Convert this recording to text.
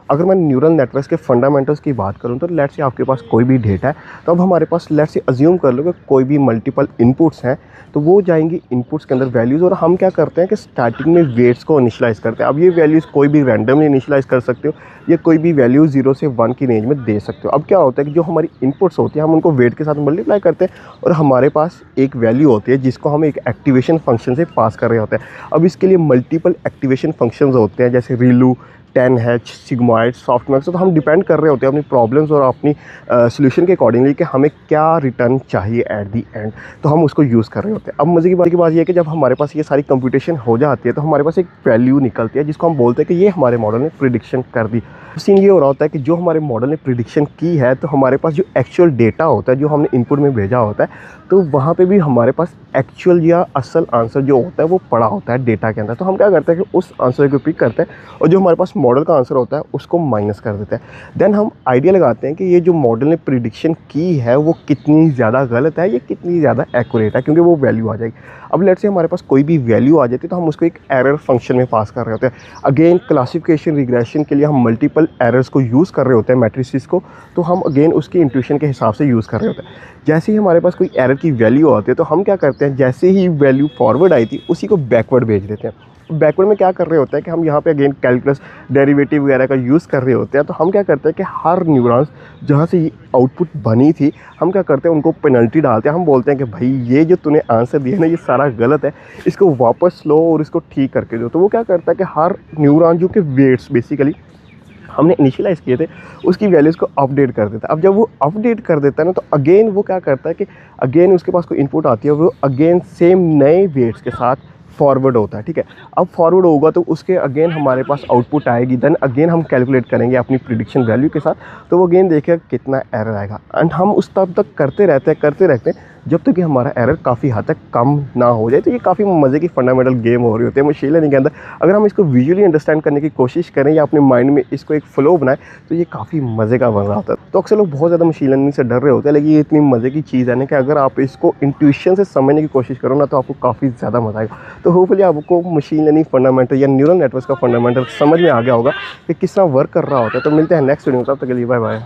अगर मैं neural networks के फंडामेंटल्स की बात करूँ तो लेट्स से आपके पास कोई भी डेटा है, तो अब हमारे पास लेट्स से अज्यूम कर लो कि कोई भी मल्टीपल इनपुट्स हैं, तो वो जाएंगी इनपुट्स के अंदर वैल्यूज़, और हम क्या करते हैं कि स्टार्टिंग में वेट्स को इनिशियलाइज़ करते हैं। अब ये वैल्यूज़ कोई भी रैंडमली इनिशियलाइज़ कर सकते हो या कोई भी वैल्यू 0 से 1 की रेंज में दे सकते हो। अब क्या होता है कि जो हमारी इनपुट्स होती हैं हम उनको वेट के साथ मल्टीप्लाई करते हैं और हमारे पास एक वैल्यू होती है जिसको हम एक एक्टिवेशन फंक्शन से पास कर रहे होते हैं। अब इसके लिए मल्टीपल एक्टिवेशन फंक्शंस होते हैं, जैसे रिलू, 10H, सिग्मॉइड, सॉफ्टमैक्स। तो हम डिपेंड कर रहे होते हैं अपनी प्रॉब्लम्स और अपनी सॉल्यूशन के अकॉर्डिंगली कि हमें क्या रिटर्न चाहिए एट दी एंड, तो हम उसको यूज़ कर रहे होते हैं। अब मज़े की बात ये है कि जब हमारे पास ये सारी कंप्यूटेशन हो जाती है तो हमारे पास एक वैल्यू निकलती है जिसको हम बोलते हैं कि ये हमारे मॉडल ने प्रिडिक्शन कर दी। सीन ये हो रहा होता है कि जो हमारे मॉडल ने प्रिडिक्शन की है, तो हमारे पास जो एक्चुअल डेटा होता है जो हमने इनपुट में भेजा होता है, तो वहाँ पे भी हमारे पास एक्चुअल या असल आंसर जो होता है वो पड़ा होता है डेटा के अंदर। तो हम क्या करते हैं कि उस आंसर को पिक करते हैं और जो हमारे पास मॉडल का आंसर होता है उसको माइनस कर देते हैं। देन हम आइडिया लगाते हैं कि ये जो मॉडल ने प्रिडिक्शन की है वो कितनी ज़्यादा गलत है, ये कितनी ज़्यादा एक्यूरेट है, क्योंकि वो वैल्यू आ जाएगी। अब लेट्स से हमारे पास कोई भी वैल्यू आ जाती है तो हम उसको एक एरर फंक्शन में पास कर रहे होते हैं। अगेन क्लासिफिकेशन रिग्रेशन के लिए हम मल्टीपल एरर्स को यूज़ कर रहे होते हैं, मैट्रिसेस को, तो हम अगेन उसकी इंट्यूशन के हिसाब से यूज़ कर रहे होते हैं। जैसे ही हमारे पास कोई एरर की वैल्यू आती है तो हम क्या करते हैं, जैसे ही वैल्यू फॉरवर्ड आई थी उसी को बैकवर्ड भेज देते हैं। बैकवर्ड में क्या कर रहे होते हैं कि हम यहाँ पे अगेन कैलकुलस डेरिवेटिव वगैरह का यूज़ कर रहे होते हैं। तो हम क्या करते हैं कि हर न्यूरॉन्स जहाँ से ये आउटपुट बनी थी, हम क्या करते हैं उनको पेनल्टी डालते हैं। हम बोलते हैं कि भाई ये जो तूने आंसर दिया ना ये सारा गलत है, इसको वापस लो और इसको ठीक करके दो। तो वो क्या करता है कि हर न्यूरॉन जो कि वेट्स बेसिकली हमने इनिशियलाइज़ किए थे उसकी वैल्यूज़ को अपडेट कर देता है। अब जब वो अपडेट कर देता है ना, तो अगेन वो क्या करता है कि अगेन उसके पास कोई इनपुट आती है, वो अगेन सेम नए वेट्स के साथ फॉरवर्ड होता है। ठीक है, अब फॉरवर्ड होगा तो उसके अगेन हमारे पास आउटपुट आएगी। देन अगेन हम कैलकुलेट करेंगे अपनी प्रिडिक्शन वैल्यू के साथ, तो वो अगेन देखेगा कितना एरर आएगा। एंड हम उस तब तक करते रहते हैं जब तक कि हमारा एरर काफ़ी हद तक कम ना हो जाए। तो ये काफ़ी मज़े की फंडामेंटल गेम हो रही होती है मशीन लर्निंग के अंदर। अगर हम इसको विजुअली अंडरस्टैंड करने की कोशिश करें या अपने माइंड में इसको एक फ्लो बनाएं, तो ये काफ़ी मज़े का बन रहा होता है। तो अक्सर लोग बहुत ज़्यादा मशीन लर्निंग से डर रहे होते हैं, लेकिन ये इतनी मज़े की चीज़ है ना कि अगर आप इसको इंट्यूशन से समझने की कोशिश करो ना, तो आपको काफ़ी ज़्यादा मज़ा आएगा। तो होपफुली आपको मशीन लर्निंग फंडामेंटल या न्यूरल नेटवर्क का फंडामेंटल समझ में आ गया होगा कि किस तरह वर्क कर रहा होता है। तो मिलते हैं नेक्स्ट वीडियो में, तब तक के लिए बाय बाय।